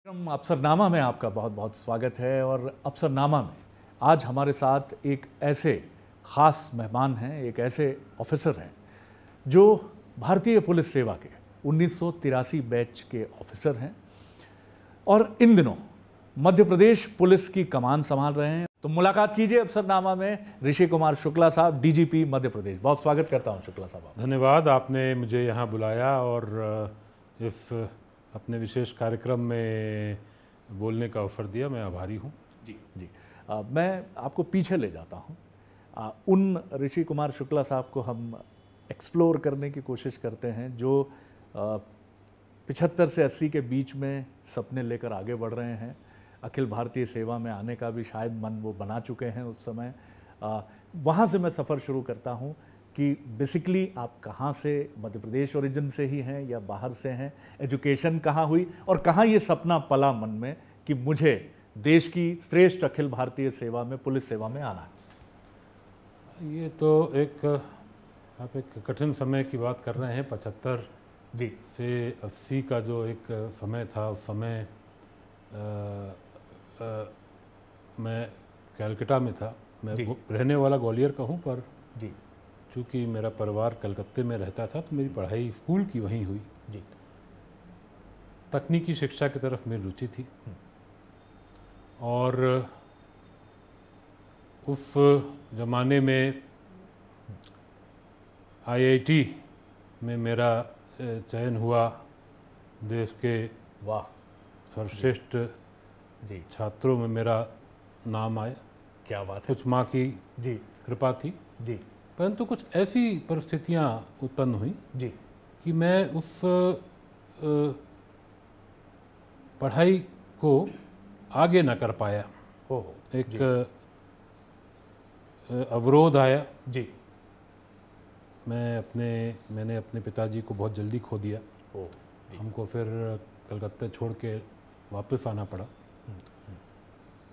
अफसरनामा में आपका बहुत बहुत स्वागत है। और अफसरनामा में आज हमारे साथ एक ऐसे ख़ास मेहमान हैं, एक ऐसे ऑफिसर हैं जो भारतीय पुलिस सेवा के 1983 बैच के ऑफिसर हैं और इन दिनों मध्य प्रदेश पुलिस की कमान संभाल रहे हैं। तो मुलाकात कीजिए अफसरनामा में ऋषि कुमार शुक्ला साहब, डीजीपी मध्य प्रदेश। बहुत स्वागत करता हूं शुक्ला साहब। धन्यवाद, आपने मुझे यहाँ बुलाया और इस अपने विशेष कार्यक्रम में बोलने का अवसर दिया। मैं आभारी हूँ। जी मैं आपको पीछे ले जाता हूँ। उन ऋषि कुमार शुक्ला साहब को हम एक्सप्लोर करने की कोशिश करते हैं जो 75 से 80 के बीच में सपने लेकर आगे बढ़ रहे हैं। अखिल भारतीय सेवा में आने का भी शायद मन वो बना चुके हैं उस समय। वहाँ से मैं सफ़र शुरू करता हूँ कि बेसिकली आप कहाँ से, मध्य प्रदेश ओरिजिन से ही हैं या बाहर से हैं, एजुकेशन कहाँ हुई और कहाँ ये सपना पला मन में कि मुझे देश की श्रेष्ठ अखिल भारतीय सेवा में, पुलिस सेवा में आना है। ये तो आप एक कठिन समय की बात कर रहे हैं। 75 जी से 80 का जो एक समय था, उस समय मैं कलकत्ता में था। मैं रहने वाला ग्वालियर का हूँ, पर जी चूँकि मेरा परिवार कलकत्ते में रहता था तो मेरी पढ़ाई स्कूल की वहीं हुई। जी तकनीकी शिक्षा की तरफ मेरी रुचि थी और उस ज़माने में आईआईटी में मेरा चयन हुआ। देश के वाह सर्वश्रेष्ठ जी छात्रों में मेरा नाम आया। क्या बात है। कुछ माँ की जी कृपा थी, जी परंतु कुछ ऐसी परिस्थितियाँ उत्पन्न हुई जी कि मैं उस पढ़ाई को आगे न कर पाया। एक अवरोध आया। जी मैंने अपने पिताजी को बहुत जल्दी खो दिया। हमको फिर कलकत्ता छोड़ के वापस आना पड़ा।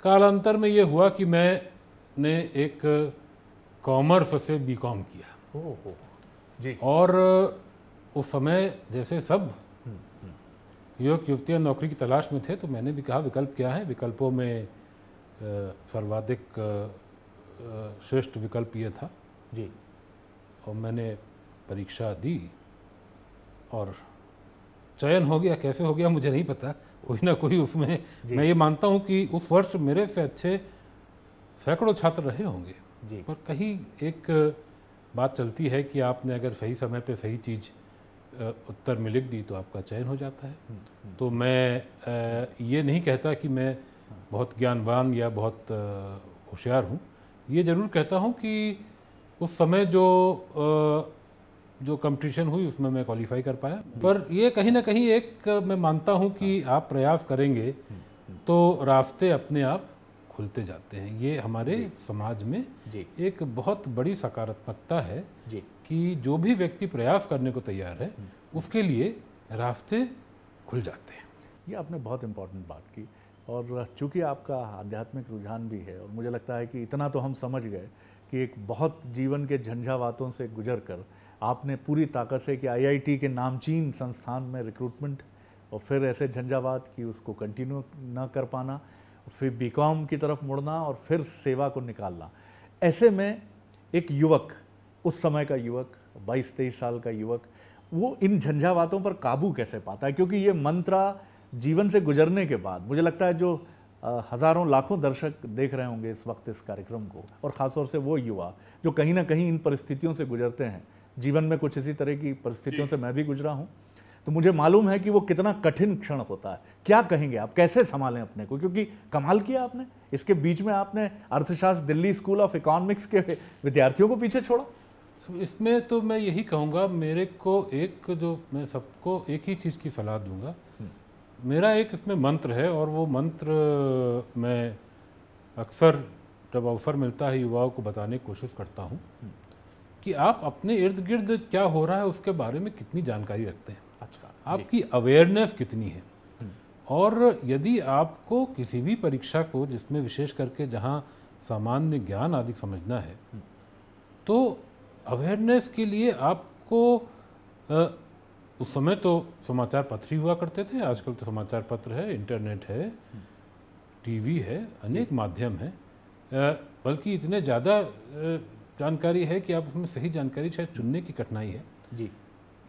कालांतर में ये हुआ कि मैंने एक कॉमर्स से बीकॉम किया। जी और उस समय जैसे सब युवक युवतियाँ नौकरी की तलाश में थे, तो मैंने भी कहा विकल्प क्या है। विकल्पों में सर्वाधिक श्रेष्ठ विकल्प ये था जी। और मैंने परीक्षा दी और चयन हो गया। कैसे हो गया मुझे नहीं पता, कोई ना कोई उसमें, मैं ये मानता हूँ कि उस वर्ष मेरे से अच्छे सैकड़ों छात्र रहे होंगे जी। पर कहीं एक बात चलती है कि आपने अगर सही समय पे सही चीज़ उत्तर में लिख दी तो आपका चयन हो जाता है। तो मैं ये नहीं कहता कि मैं बहुत ज्ञानवान या बहुत होशियार हूँ। ये ज़रूर कहता हूँ कि उस समय जो कंपटीशन हुई उसमें मैं क्वालिफाई कर पाया। पर ये कहीं ना कहीं एक मैं मानता हूँ कि आप प्रयास करेंगे तो रास्ते अपने आप खुलते जाते हैं। ये हमारे समाज में एक बहुत बड़ी सकारात्मकता है कि जो भी व्यक्ति प्रयास करने को तैयार है उसके लिए रास्ते खुल जाते हैं। ये आपने बहुत इम्पोर्टेंट बात की। और चूँकि आपका आध्यात्मिक रुझान भी है और मुझे लगता है कि इतना तो हम समझ गए कि एक बहुत जीवन के झंझावातों से गुजर कर आपने पूरी ताकत से कि आईआईटी के नामचीन संस्थान में रिक्रूटमेंट और फिर ऐसे झंझावात कि उसको कंटिन्यू ना कर पाना, फिर बीकॉम की तरफ मुड़ना और फिर सेवा को निकालना। ऐसे में एक युवक, उस समय का युवक, 22-23 साल का युवक, वो इन झंझावातों पर काबू कैसे पाता है? क्योंकि ये मंत्रा जीवन से गुजरने के बाद मुझे लगता है जो हज़ारों लाखों दर्शक देख रहे होंगे इस वक्त इस कार्यक्रम को, और ख़ासतौर से वो युवा जो कहीं ना कहीं इन परिस्थितियों से गुजरते हैं। जीवन में कुछ इसी तरह की परिस्थितियों से मैं भी गुजरा हूँ, तो मुझे मालूम है कि वो कितना कठिन क्षण होता है। क्या कहेंगे आप, कैसे संभालें अपने को? क्योंकि कमाल किया आपने, इसके बीच में आपने अर्थशास्त्र दिल्ली स्कूल ऑफ इकोनॉमिक्स के विद्यार्थियों को पीछे छोड़ा। इसमें तो मैं यही कहूँगा, मेरे को मैं सबको एक ही चीज़ की सलाह दूंगा। मेरा एक इसमें मंत्र है और वो मंत्र मैं अक्सर जब अवसर मिलता है युवाओं को बताने की कोशिश करता हूँ कि आप अपने इर्द गिर्द क्या हो रहा है उसके बारे में कितनी जानकारी रखते हैं। अच्छा, आपकी अवेयरनेस कितनी है। और यदि आपको किसी भी परीक्षा को, जिसमें विशेष करके जहाँ सामान्य ज्ञान आदि समझना है, तो अवेयरनेस के लिए आपको उस समय तो समाचार पत्र ही हुआ करते थे, आजकल तो समाचार पत्र है, इंटरनेट है, टीवी है, अनेक माध्यम है, बल्कि इतने ज़्यादा जानकारी है कि आप उसमें सही जानकारी शायद चुनने की कठिनाई है जी।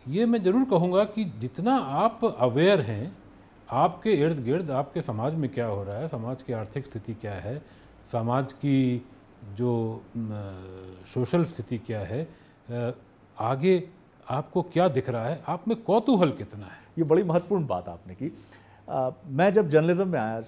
ये मैं ज़रूर कहूँगा कि जितना आप अवेयर हैं आपके इर्द गिर्द, आपके समाज में क्या हो रहा है, समाज की आर्थिक स्थिति क्या है, समाज की जो सोशल स्थिति क्या है, आगे आपको क्या दिख रहा है, आप में कौतूहल कितना है। ये बड़ी महत्वपूर्ण बात आपने की। मैं जब जर्नलिज्म में आया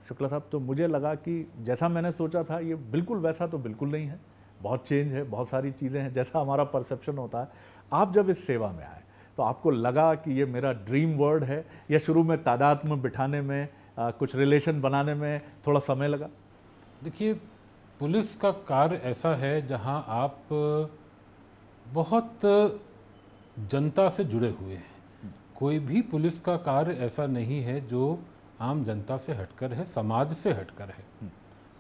शुक्ला साहब, तो मुझे लगा कि जैसा मैंने सोचा था ये बिल्कुल वैसा तो बिल्कुल नहीं है, बहुत चेंज है, बहुत सारी चीज़ें हैं जैसा हमारा परसेप्शन होता है। आप जब इस सेवा में आए तो आपको लगा कि ये मेरा ड्रीम वर्ल्ड है, या शुरू में तादाद में बिठाने में, कुछ रिलेशन बनाने में थोड़ा समय लगा? देखिए, पुलिस का कार्य ऐसा है जहां आप बहुत जनता से जुड़े हुए हैं। कोई भी पुलिस का कार्य ऐसा नहीं है जो आम जनता से हटकर है, समाज से हटकर है।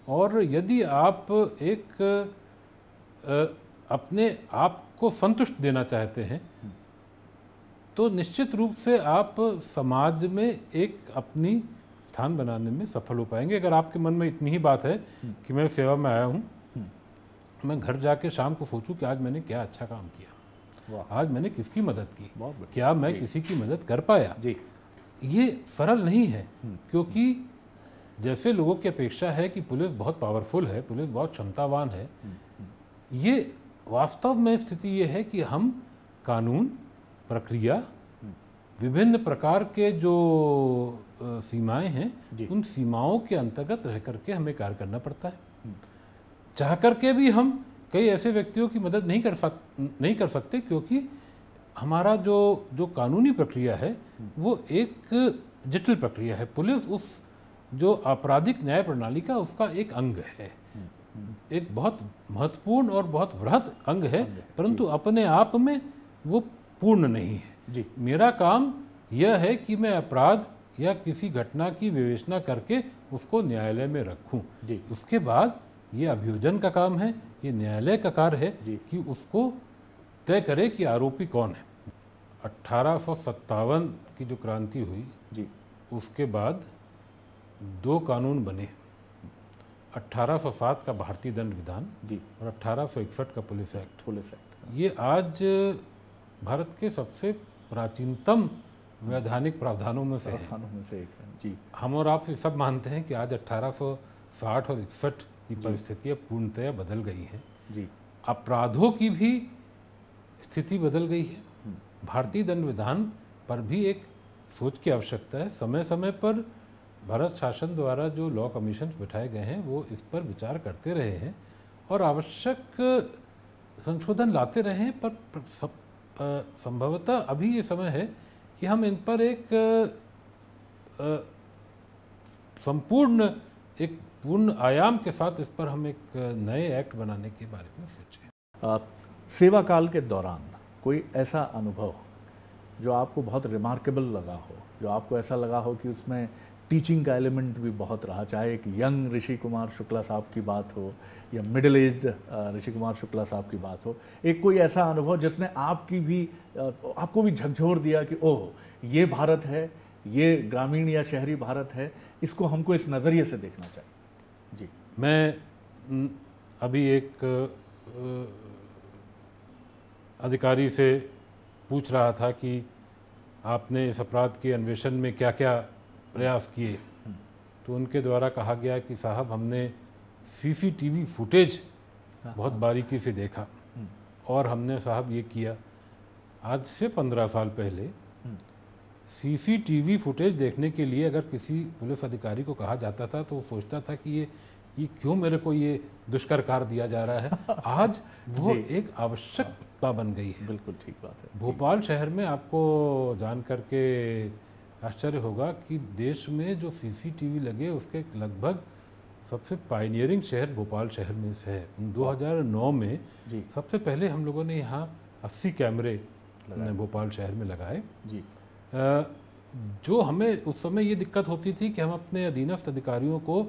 और यदि आप एक अपने आप को संतुष्ट देना चाहते हैं तो निश्चित रूप से आप समाज में एक अपनी स्थान बनाने में सफल हो पाएंगे। अगर आपके मन में इतनी ही बात है कि मैं सेवा में आया हूँ, मैं घर जाके शाम को सोचूं कि आज मैंने क्या अच्छा काम किया, आज मैंने किसकी मदद की, क्या मैं किसी की मदद कर पाया जी। ये सरल नहीं है, क्योंकि जैसे लोगों की अपेक्षा है कि पुलिस बहुत पावरफुल है, पुलिस बहुत क्षमतावान है, ये वास्तव में स्थिति ये है कि हम कानून, प्रक्रिया, विभिन्न प्रकार के जो सीमाएं हैं उन सीमाओं के अंतर्गत रह करके हमें कार्य करना पड़ता है। चाह करके भी हम कई ऐसे व्यक्तियों की मदद नहीं कर सकते, क्योंकि हमारा जो कानूनी प्रक्रिया है वो एक जटिल प्रक्रिया है। पुलिस उस जो आपराधिक न्याय प्रणाली का उसका एक अंग है, एक बहुत महत्वपूर्ण और बहुत वृहद अंग है, परंतु अपने आप में वो पूर्ण नहीं है जी। मेरा काम यह है कि मैं अपराध या किसी घटना की विवेचना करके उसको न्यायालय में रखूं। उसके बाद ये अभियोजन का काम है, ये न्यायालय का कार्य है कि उसको तय करे कि आरोपी कौन है। 1857 की जो क्रांति हुई जी, उसके बाद दो कानून बने, 1807 का भारतीय दंड विधान जी और 1861 का पुलिस एक्ट। ये आज भारत के सबसे प्राचीनतम वैधानिक प्रावधानों में से एक है जी। हम और आप सब मानते हैं कि आज 1860 और 61 की परिस्थितियाँ पूर्णतया बदल गई हैं जी। अपराधों की भी स्थिति बदल गई है। भारतीय दंड विधान पर भी एक सोच की आवश्यकता है। समय समय पर भारत शासन द्वारा जो लॉ कमीशन बिठाए गए हैं वो इस पर विचार करते रहे हैं और आवश्यक संशोधन लाते रहे हैं, पर संभवतः अभी ये समय है कि हम इन पर एक संपूर्ण, एक पूर्ण आयाम के साथ इस पर हम एक नए एक्ट बनाने के बारे में सोचें। सेवा काल के दौरान कोई ऐसा अनुभव जो आपको बहुत रिमार्केबल लगा हो, जो आपको ऐसा लगा हो कि उसमें टीचिंग का एलिमेंट भी बहुत रहा, चाहे एक यंग ऋषि कुमार शुक्ला साहब की बात हो या मिडिल एज्ड ऋषि कुमार शुक्ला साहब की बात हो, एक कोई ऐसा अनुभव जिसने आपको भी झकझोर दिया कि ओह, ये भारत है, ये ग्रामीण या शहरी भारत है, इसको हमको इस नज़रिए से देखना चाहिए जी। मैं अभी एक अधिकारी से पूछ रहा था कि आपने इस अपराध के अन्वेषण में क्या क्या प्रयास किए, तो उनके द्वारा कहा गया कि साहब हमने सीसीटीवी फुटेज बहुत बारीकी से देखा और हमने साहब ये किया। आज से 15 साल पहले सीसीटीवी फुटेज देखने के लिए अगर किसी पुलिस अधिकारी को कहा जाता था तो वो सोचता था कि ये क्यों मेरे को ये दुष्कर कार्य दिया जा रहा है। आज वो एक आवश्यकता बन गई है। बिल्कुल ठीक बात है। भोपाल शहर में आपको जान करके आश्चर्य होगा कि देश में जो सीसीटीवी लगे उसके लगभग सबसे पायनियरिंग शहर भोपाल शहर में से है। 2009 में सबसे पहले हम लोगों ने यहाँ 80 कैमरे भोपाल शहर में लगाए जी। जो हमें उस समय ये दिक्कत होती थी कि हम अपने अधीनस्थ अधिकारियों को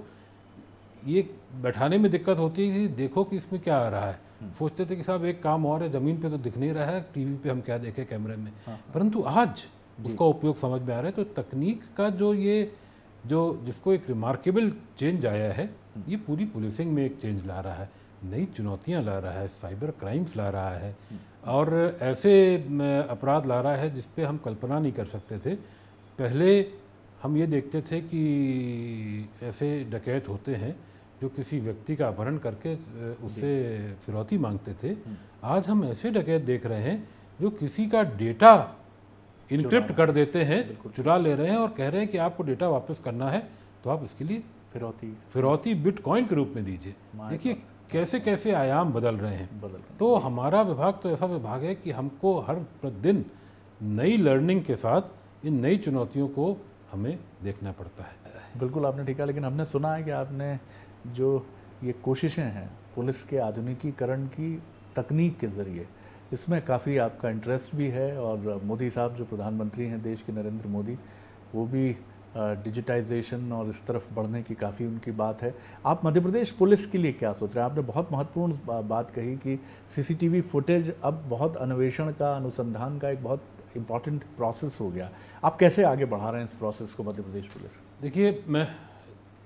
ये बैठाने में दिक्कत होती थी, देखो कि इसमें क्या आ रहा है, सोचते थे कि साहब एक काम और है, ज़मीन पे तो दिख नहीं रहा है, टीवी पे हम क्या देखें कैमरे में, परंतु आज उसका उपयोग समझ में आ रहा है। तो तकनीक का जो जिसको एक रिमार्केबल चेंज आया है, ये पूरी पुलिसिंग में एक चेंज ला रहा है, नई चुनौतियां ला रहा है, साइबर क्राइम्स ला रहा है और ऐसे अपराध ला रहा है जिस पे हम कल्पना नहीं कर सकते थे। पहले हम ये देखते थे कि ऐसे डकैत होते हैं जो किसी व्यक्ति का अपहरण करके उससे फिरौती मांगते थे। आज हम ऐसे डकैत देख रहे हैं जो किसी का डेटा इनक्रिप्ट कर देते हैं, चुरा ले रहे हैं और कह रहे हैं कि आपको डेटा वापस करना है तो आप इसके लिए फिरौती बिटकॉइन के रूप में दीजिए। देखिए कैसे कैसे आयाम बदल रहे हैं। तो हमारा विभाग तो ऐसा विभाग है कि हमको हर प्रतिदिन नई लर्निंग के साथ इन नई चुनौतियों को हमें देखना पड़ता है। बिल्कुल आपने ठीक है, लेकिन हमने सुना है कि आपने जो ये कोशिशें हैं पुलिस के आधुनिकीकरण की तकनीक के ज़रिए, इसमें काफ़ी आपका इंटरेस्ट भी है और मोदी साहब जो प्रधानमंत्री हैं देश के, नरेंद्र मोदी, वो भी डिजिटाइजेशन और इस तरफ बढ़ने की काफ़ी उनकी बात है। आप मध्य प्रदेश पुलिस के लिए क्या सोच रहे हैं? आपने बहुत महत्वपूर्ण बात कही कि सीसीटीवी फुटेज अब बहुत अन्वेषण का, अनुसंधान का एक बहुत इम्पॉर्टेंट प्रोसेस हो गया। आप कैसे आगे बढ़ा रहे हैं इस प्रोसेस को मध्य प्रदेश पुलिस? देखिए, मैं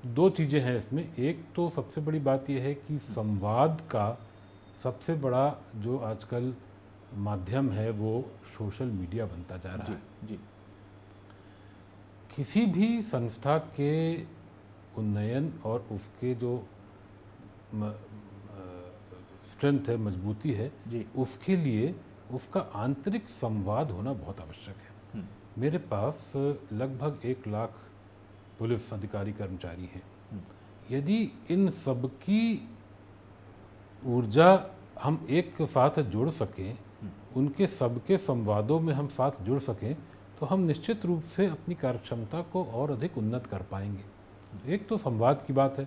दो चीज़ें हैं इसमें। एक तो सबसे बड़ी बात यह है कि संवाद का सबसे बड़ा जो आजकल माध्यम है वो सोशल मीडिया बनता जा रहा है। जी। किसी भी संस्था के उन्नयन और उसके जो स्ट्रेंथ है, मजबूती है, उसके लिए उसका आंतरिक संवाद होना बहुत आवश्यक है। मेरे पास लगभग 1 लाख पुलिस अधिकारी कर्मचारी हैं। यदि इन सब की ऊर्जा हम एक साथ जोड़ सकें, उनके सबके संवादों में हम साथ जुड़ सकें, तो हम निश्चित रूप से अपनी कार्यक्षमता को और अधिक उन्नत कर पाएंगे। एक तो संवाद की बात है।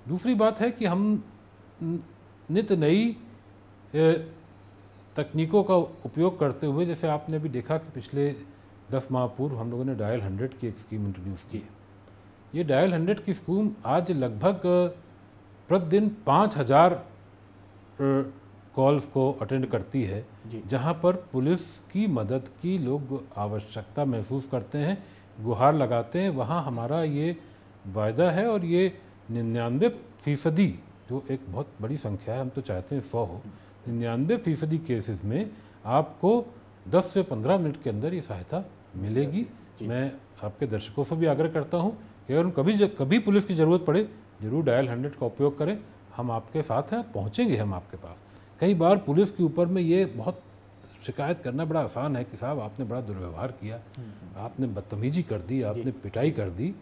दूसरी बात है कि हम नित नई तकनीकों का उपयोग करते हुए, जैसे आपने भी देखा कि पिछले 10 माह पूर्व हम लोगों ने डायल 100 की एक स्कीम इंट्रोड्यूस की है। ये डायल 100 की स्कीम आज लगभग प्रतिदिन 5000 कॉल्स को अटेंड करती है, जहां पर पुलिस की मदद की लोग आवश्यकता महसूस करते हैं, गुहार लगाते हैं। वहां हमारा ये वायदा है और ये 99% जो एक बहुत बड़ी संख्या है, हम तो चाहते हैं 100 हो, 99% केसेस में आपको 10 से 15 मिनट के अंदर ये सहायता मिलेगी। मैं आपके दर्शकों से भी आग्रह करता हूँ कि अगर कभी पुलिस की ज़रूरत पड़े, ज़रूर डायल 100 का उपयोग करें। हम आपके साथ हैं, पहुँचेंगे हम आपके पास। कई बार पुलिस के ऊपर में ये बहुत शिकायत करना बड़ा आसान है कि साहब आपने बड़ा दुर्व्यवहार किया, आपने बदतमीजी कर दी, आपने पिटाई कर दी।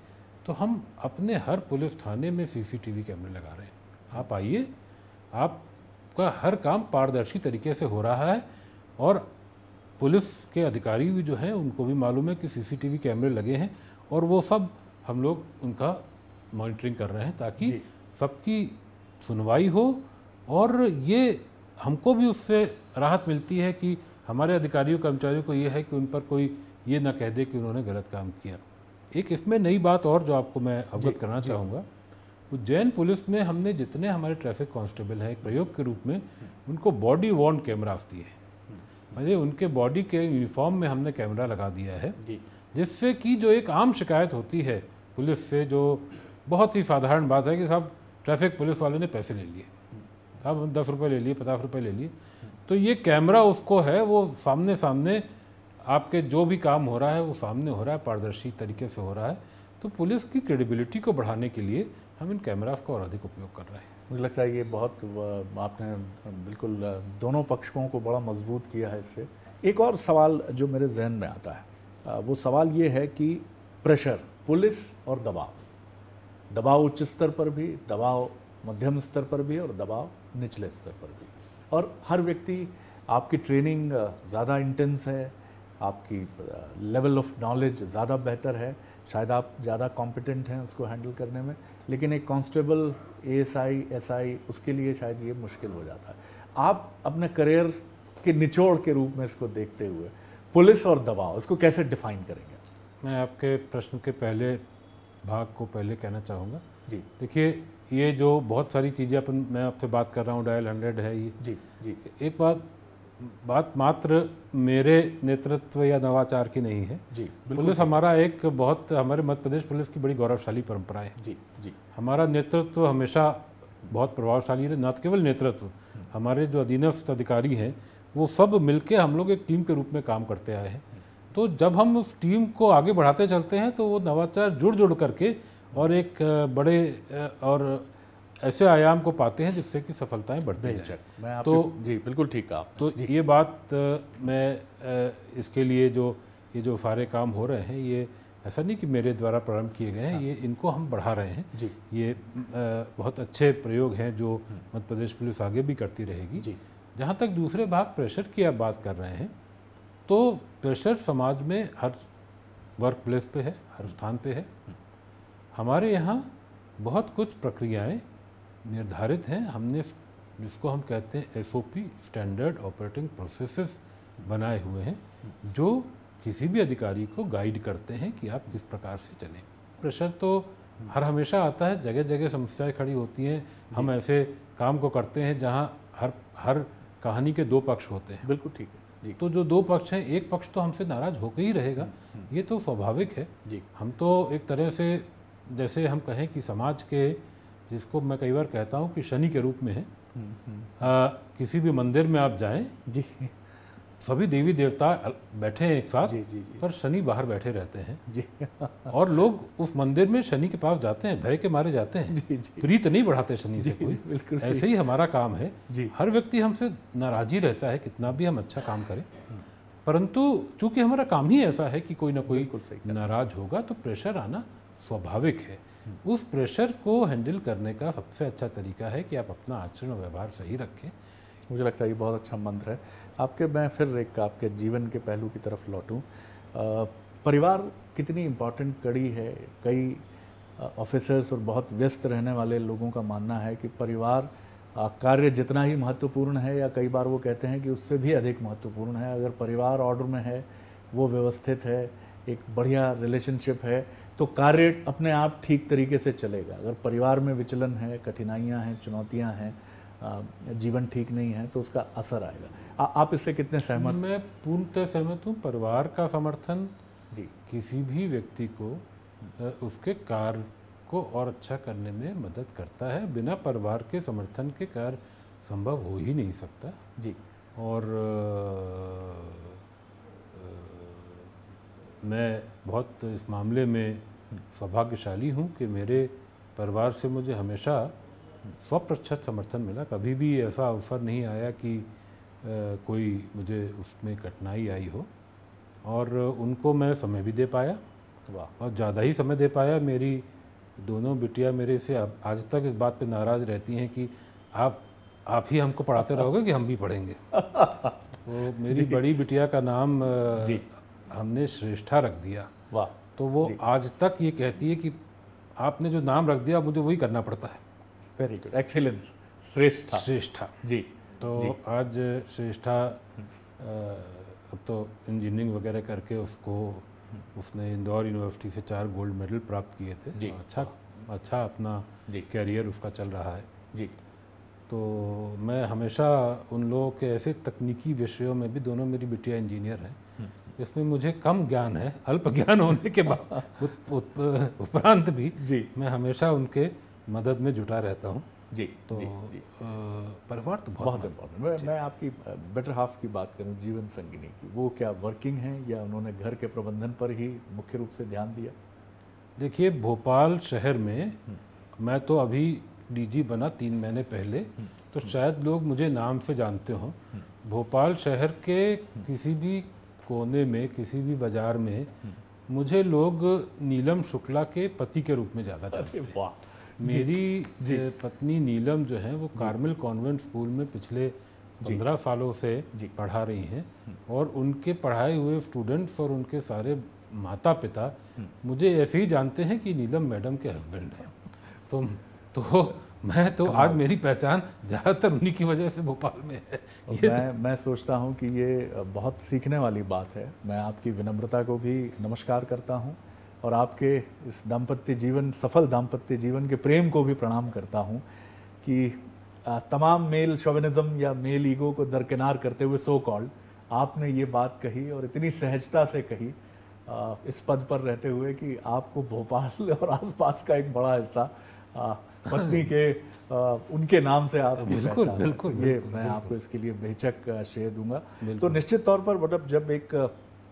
तो हम अपने हर पुलिस थाने में सीसीटीवी कैमरे लगा रहे हैं। आप आइए, आपका हर काम पारदर्शी तरीके से हो रहा है और पुलिस के अधिकारी भी जो हैं उनको भी मालूम है कि सीसीटीवी कैमरे लगे हैं और वो सब हम लोग उनका मॉनिटरिंग कर रहे हैं ताकि सबकी सुनवाई हो। और ये हमको भी उससे राहत मिलती है कि हमारे अधिकारियों कर्मचारियों को ये है कि उन पर कोई ये ना कह दे कि उन्होंने गलत काम किया। एक इसमें नई बात और जो आपको मैं अवगत करना चाहूँगा, उज्जैन पुलिस में हमने जितने हमारे ट्रैफिक कांस्टेबल हैं, एक प्रयोग के रूप में उनको बॉडी वॉर्न कैमरास दिए हैं। मतलब उनके बॉडी के यूनिफॉर्म में हमने कैमरा लगा दिया है, जिससे कि जो एक आम शिकायत होती है पुलिस से, जो बहुत ही साधारण बात है कि साहब ट्रैफिक पुलिस वाले ने पैसे ले लिए, साहब 10 रुपये ले लिए, 50 रुपये ले लिए, तो ये कैमरा उसको है, वो सामने सामने आपके जो भी काम हो रहा है वो सामने हो रहा है, पारदर्शी तरीके से हो रहा है। तो पुलिस की क्रेडिबिलिटी को बढ़ाने के लिए हम इन कैमरास का और अधिक उपयोग कर रहे हैं। मुझे लगता है ये बहुत आपने बिल्कुल दोनों पक्षों को बड़ा मजबूत किया है इससे। एक और सवाल जो मेरे जहन में आता है वो सवाल ये है कि प्रेशर, पुलिस और दबाव उच्च स्तर पर भी, दबाव मध्यम स्तर पर भी और दबाव निचले स्तर पर भी। और हर व्यक्ति, आपकी ट्रेनिंग ज़्यादा इंटेंस है, आपकी लेवल ऑफ नॉलेज ज़्यादा बेहतर है, शायद आप ज़्यादा कॉम्पिटेंट हैं उसको हैंडल करने में, लेकिन एक कांस्टेबल, एएसआई, एसआई, उसके लिए शायद ये मुश्किल हो जाता है। आप अपने करियर के निचोड़ के रूप में इसको देखते हुए पुलिस और दबाव, इसको कैसे डिफाइन करेंगे? मैं आपके प्रश्न के पहले भाग को पहले कहना चाहूँगा। जी देखिए, ये जो बहुत सारी चीज़ें मैं आपसे बात कर रहा हूँ, डायल 100 है ये। जी जी एक बात मात्र मेरे नेतृत्व या नवाचार की नहीं है। जी पुलिस हमारा एक बहुत, हमारे मध्य प्रदेश पुलिस की बड़ी गौरवशाली परंपरा है। जी जी हमारा नेतृत्व हमेशा बहुत प्रभावशाली है। न केवल नेतृत्व, हमारे जो अधीनस्थ अधिकारी हैं वो सब मिलके हम लोग एक टीम के रूप में काम करते आए हैं। तो जब हम उस टीम को आगे बढ़ाते चलते हैं तो वो नवाचार जुड़ करके और एक बड़े और ऐसे आयाम को पाते हैं जिससे कि सफलताएं बढ़ती हैं। मैं तो जी बिल्कुल ठीक कहा। तो ये बात मैं इसके लिए ये जो सारे काम हो रहे हैं, ये ऐसा नहीं कि मेरे द्वारा प्रारंभ किए गए हैं, ये इनको हम बढ़ा रहे हैं जी। ये बहुत अच्छे प्रयोग हैं जो मध्य प्रदेश पुलिस आगे भी करती रहेगी जी। जहाँ तक दूसरे भाग प्रेशर की आप बात कर रहे हैं, तो प्रेशर समाज में हर वर्क प्लेस पे है, हर स्थान पे है। हमारे यहाँ बहुत कुछ प्रक्रियाएं निर्धारित हैं। हमने जिसको हम कहते हैं SOP, स्टैंडर्ड ऑपरेटिंग प्रोसेसेस बनाए हुए हैं जो किसी भी अधिकारी को गाइड करते हैं कि आप किस प्रकार से चलें। प्रेशर तो हर हमेशा आता है, जगह जगह समस्याएं खड़ी होती हैं। हम ऐसे काम को करते हैं जहाँ हर कहानी के दो पक्ष होते हैं। बिल्कुल ठीक है जी। तो जो दो पक्ष हैं, एक पक्ष तो हमसे नाराज होकर ही रहेगा, ये तो स्वाभाविक है जी। हम तो एक तरह से, जैसे हम कहें कि समाज के, जिसको मैं कई बार कहता हूँ कि शनि के रूप में है। किसी भी मंदिर में आप जाएं, जी, सभी देवी देवता बैठे हैं एक साथ, जी जी जी पर शनि बाहर बैठे रहते हैं जी और लोग उस मंदिर में शनि के पास जाते हैं, भय के मारे जाते हैं। जी जी प्रीत नहीं बढ़ाते शनि से कोई। बिल्कुल ऐसे ही हमारा काम है। जी। हर व्यक्ति हमसे नाराज ही रहता है, कितना भी हम अच्छा काम करें, परंतु चूंकि हमारा काम ही ऐसा है कि कोई ना कोई बिल्कुल सही नाराज होगा, तो प्रेशर आना स्वाभाविक है। उस प्रेशर को हैंडल करने का सबसे अच्छा तरीका है कि आप अपना आचरण और व्यवहार सही रखें। मुझे लगता है ये बहुत अच्छा मंत्र है आपके। मैं फिर एक आपके जीवन के पहलू की तरफ लौटूं। परिवार कितनी इम्पॉर्टेंट कड़ी है। कई ऑफिसर्स और बहुत व्यस्त रहने वाले लोगों का मानना है कि परिवार कार्य जितना ही महत्वपूर्ण है, या कई बार वो कहते हैं कि उससे भी अधिक महत्वपूर्ण है। अगर परिवार ऑर्डर में है, वो व्यवस्थित है, एक बढ़िया रिलेशनशिप है, तो कार्य अपने आप ठीक तरीके से चलेगा। अगर परिवार में विचलन है, कठिनाइयाँ हैं, चुनौतियाँ हैं, जीवन ठीक नहीं है, तो उसका असर आएगा। आप इससे कितने सहमत? मैं पूर्णतः सहमत हूँ। परिवार का समर्थन जी किसी भी व्यक्ति को उसके कार्य को और अच्छा करने में मदद करता है। बिना परिवार के समर्थन के कार्य संभव हो ही नहीं सकता। जी। और मैं बहुत इस मामले में सौभाग्यशाली हूँ कि मेरे परिवार से मुझे हमेशा 100% समर्थन मिला। कभी भी ऐसा अवसर नहीं आया कि कोई मुझे उसमें कठिनाई आई हो, और उनको मैं समय भी दे पाया। वाह। और ज़्यादा ही समय दे पाया। मेरी दोनों बिटिया मेरे से आज तक इस बात पे नाराज़ रहती हैं कि आप ही हमको पढ़ाते रहोगे कि हम भी पढ़ेंगे। तो मेरी बड़ी बिटिया का नाम हमने श्रेष्ठा रख दिया। वाह। तो वो आज तक ये कहती है कि आपने जो नाम रख दिया मुझे वही करना पड़ता है। वेरी गुड, एक्सीलेंस, श्रेष्ठा। श्रेष्ठा जी। तो जी। आज श्रेष्ठा अब तो इंजीनियरिंग वगैरह करके उसने इंदौर यूनिवर्सिटी से 4 गोल्ड मेडल प्राप्त किए थे। जी। अच्छा अपना कैरियर उसका चल रहा है। जी। तो मैं हमेशा उन लोगों के ऐसे तकनीकी विषयों में भी, दोनों मेरी बिटिया इंजीनियर हैं, इसमें मुझे कम ज्ञान है, अल्प ज्ञान होने के बाद उपरांत भी जी। मैं हमेशा उनके मदद में जुटा रहता हूँ। जी। तो जी। जी। परिवार तो बहुत इम्पोर्टेंट। मैं आपकी बेटर हाफ की बात करूं, जीवन संगिनी की, वो क्या वर्किंग हैं या उन्होंने घर के प्रबंधन पर ही मुख्य रूप से ध्यान दिया? देखिए, भोपाल शहर में मैं तो अभी DG बना 3 महीने पहले, तो शायद लोग मुझे नाम से जानते हों। भोपाल शहर के किसी भी कोने में, किसी भी बाजार में मुझे लोग नीलम शुक्ला के पति के रूप में ज़्यादा जानते हैं। वाह। मेरी पत्नी नीलम जो है वो कार्मेल कॉन्वेंट स्कूल में पिछले 15 सालों से पढ़ा रही हैं, और उनके पढ़ाए हुए स्टूडेंट्स और उनके सारे माता पिता मुझे ऐसे ही जानते हैं कि नीलम मैडम के हस्बैंड हैं। तो मैं तो आज मेरी पहचान ज़्यादातर उन्हीं की वजह से भोपाल में है। मैं सोचता हूँ कि ये बहुत सीखने वाली बात है। मैं आपकी विनम्रता को भी नमस्कार करता हूँ, और आपके इस दाम्पत्य जीवन, सफल दाम्पत्य जीवन के प्रेम को भी प्रणाम करता हूँ कि तमाम मेल शोविनिज्म या मेल ईगो को दरकिनार करते हुए सो कॉल्ड आपने ये बात कही और इतनी सहजता से कही इस पद पर रहते हुए कि आपको भोपाल और आसपास का एक बड़ा हिस्सा पत्नी के उनके नाम से आप बिल्कुल बिल्कुल ये बिल्कुल, मैं बिल्कुल। आपको इसके लिए बेशक श्रेय दूंगा। तो निश्चित तौर पर मतलब जब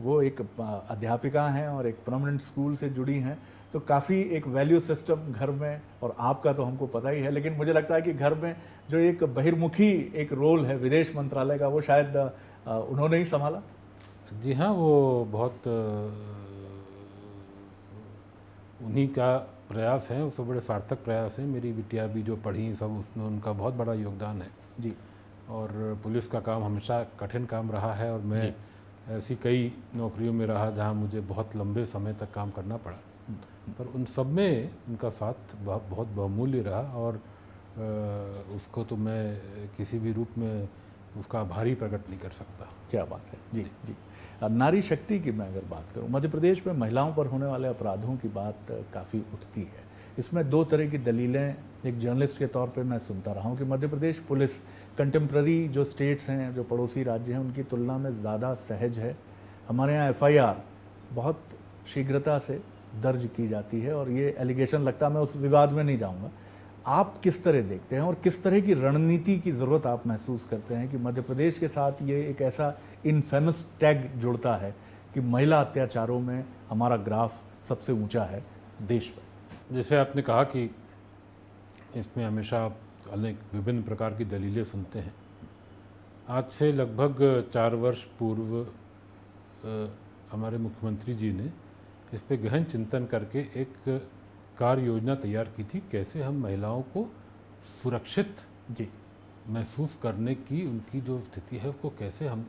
वो एक अध्यापिका हैं और एक परमानेंट स्कूल से जुड़ी हैं तो काफ़ी एक वैल्यू सिस्टम घर में, और आपका तो हमको पता ही है, लेकिन मुझे लगता है कि घर में जो एक बहिर्मुखी एक रोल है विदेश मंत्रालय का वो शायद उन्होंने ही संभाला। जी हाँ, वो बहुत उन्हीं का प्रयास है, उससे बड़े सार्थक प्रयास है। मेरी बिटिया भी जो पढ़ी सब उसमें उनका बहुत बड़ा योगदान है जी। और पुलिस का काम हमेशा कठिन काम रहा है और मैं ऐसी कई नौकरियों में रहा जहाँ मुझे बहुत लंबे समय तक काम करना पड़ा, पर उन सब में उनका साथ बहुत बहुमूल्य रहा और उसको तो मैं किसी भी रूप में उसका आभारी प्रकट नहीं कर सकता। क्या बात है। जी जी। नारी शक्ति की मैं अगर बात करूं, मध्य प्रदेश में महिलाओं पर होने वाले अपराधों की बात काफ़ी उठती है। इसमें दो तरह की दलीलें एक जर्नलिस्ट के तौर पे मैं सुनता रहा हूं कि मध्य प्रदेश पुलिस कंटेम्प्ररी जो स्टेट्स हैं, जो पड़ोसी राज्य हैं, उनकी तुलना में ज़्यादा सहज है। हमारे यहाँ FIR बहुत शीघ्रता से दर्ज की जाती है और ये एलिगेशन लगता है, मैं उस विवाद में नहीं जाऊँगा। आप किस तरह देखते हैं और किस तरह की रणनीति की ज़रूरत आप महसूस करते हैं कि मध्य प्रदेश के साथ ये एक ऐसा इनफेमस टैग जुड़ता है कि महिला अत्याचारों में हमारा ग्राफ सबसे ऊंचा है देश में? जैसे आपने कहा कि इसमें हमेशा आप अनेक विभिन्न प्रकार की दलीलें सुनते हैं। आज से लगभग 4 वर्ष पूर्व हमारे मुख्यमंत्री जी ने इस पे गहन चिंतन करके एक कार्य योजना तैयार की थी, कैसे हम महिलाओं को सुरक्षित जी महसूस करने की उनकी जो स्थिति है उसको कैसे हम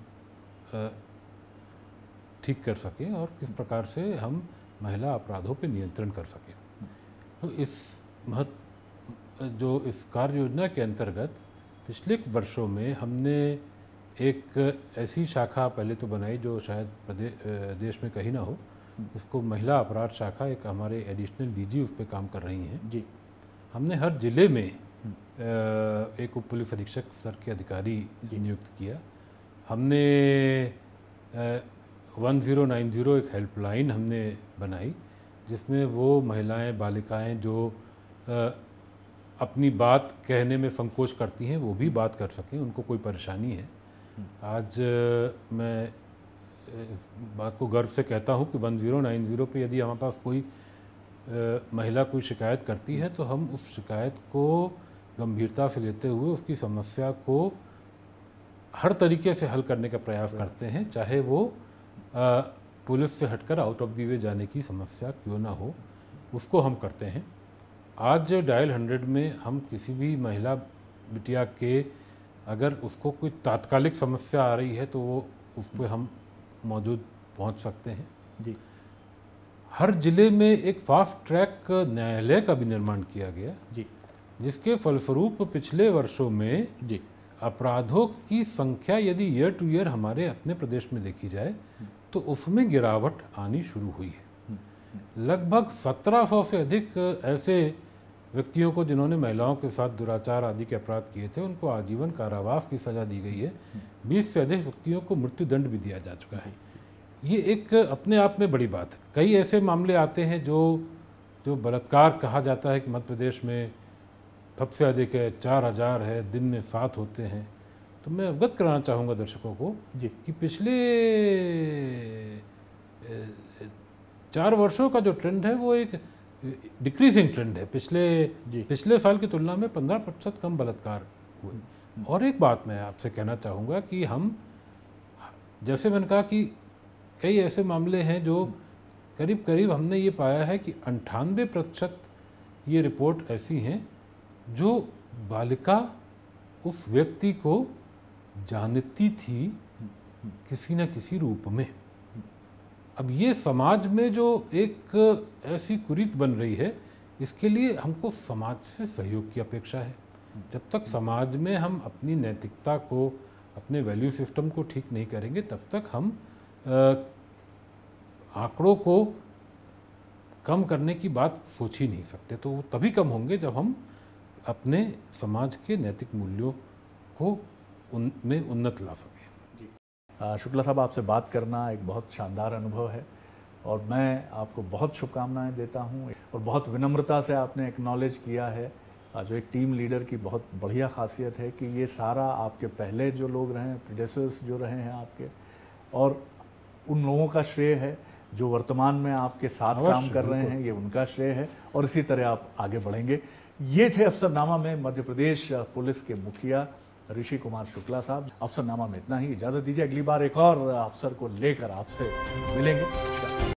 ठीक कर सकें और किस प्रकार से हम महिला अपराधों पे नियंत्रण कर सकें। तो इस कार्य योजना के अंतर्गत पिछले वर्षों में हमने एक ऐसी शाखा पहले तो बनाई जो शायद देश में कहीं ना हो, इसको महिला अपराध शाखा, एक हमारे एडिशनल DG उस पर काम कर रही हैं जी। हमने हर जिले में एक उप पुलिस अधीक्षक स्तर के अधिकारी नियुक्त किया। हमने 1090 एक हेल्पलाइन हमने बनाई जिसमें वो महिलाएं, बालिकाएं जो अपनी बात कहने में संकोच करती हैं वो भी बात कर सकें, उनको कोई परेशानी है। आज मैं इस बात को गर्व से कहता हूँ कि 1090 पे यदि हमारे पास कोई महिला कोई शिकायत करती है तो हम उस शिकायत को गंभीरता से लेते हुए उसकी समस्या को हर तरीके से हल करने का प्रयास करते हैं, चाहे वो पुलिस से हटकर आउट ऑफ द वे जाने की समस्या क्यों ना हो, उसको हम करते हैं। आज डायल 100 में हम किसी भी महिला बिटिया के अगर उसको कोई तात्कालिक समस्या आ रही है तो वो उस पर हम मौजूद पहुंच सकते हैं जी। हर जिले में एक फास्ट ट्रैक न्यायालय का भी निर्माण किया गया जी, जिसके फलस्वरूप पिछले वर्षों में जी, अपराधों की संख्या यदि ईयर टू ईयर हमारे अपने प्रदेश में देखी जाए तो उसमें गिरावट आनी शुरू हुई है। लगभग 1700 से अधिक ऐसे व्यक्तियों को जिन्होंने महिलाओं के साथ दुराचार आदि के अपराध किए थे उनको आजीवन कारावास की सज़ा दी गई है। 20 से अधिक व्यक्तियों को मृत्युदंड भी दिया जा चुका है। ये एक अपने आप में बड़ी बात है। कई ऐसे मामले आते हैं जो बलात्कार कहा जाता है कि मध्य प्रदेश में सबसे अधिक है, 4000 है, दिन में 7 होते हैं। तो मैं अवगत कराना चाहूँगा दर्शकों को जी, कि पिछले 4 वर्षों का जो ट्रेंड है वो एक डिक्रीजिंग ट्रेंड है। पिछले साल की तुलना में 15% कम बलात्कार हुए। और एक बात मैं आपसे कहना चाहूँगा कि हम, जैसे मैंने कहा कि कई ऐसे मामले हैं जो करीब करीब हमने ये पाया है कि 98% ये रिपोर्ट ऐसी हैं जो बालिका उस व्यक्ति को जानती थी किसी न किसी रूप में। अब ये समाज में जो एक ऐसी कुरीत बन रही है, इसके लिए हमको समाज से सहयोग की अपेक्षा है। जब तक समाज में हम अपनी नैतिकता को, अपने वैल्यू सिस्टम को ठीक नहीं करेंगे, तब तक हम आंकड़ों को कम करने की बात सोच ही नहीं सकते। तो वो तभी कम होंगे जब हम अपने समाज के नैतिक मूल्यों को उनमें उन्नत ला सकें। शुक्ला साहब, आपसे बात करना एक बहुत शानदार अनुभव है और मैं आपको बहुत शुभकामनाएं देता हूं और बहुत विनम्रता से आपने एक्नॉलेज किया है, जो एक टीम लीडर की बहुत बढ़िया खासियत है कि ये सारा आपके पहले जो लोग रहे हैं, प्रीडेसेसर्स जो रहे हैं आपके, और उन लोगों का श्रेय है जो वर्तमान में आपके साथ काम कर रहे हैं, ये उनका श्रेय है और इसी तरह आप आगे बढ़ेंगे। ये थे अफसरनामा में मध्य प्रदेश पुलिस के मुखिया ऋषि कुमार शुक्ला साहब। अफसरनामा में इतना ही, इजाज़त दीजिए, अगली बार एक और अफसर को लेकर आपसे मिलेंगे।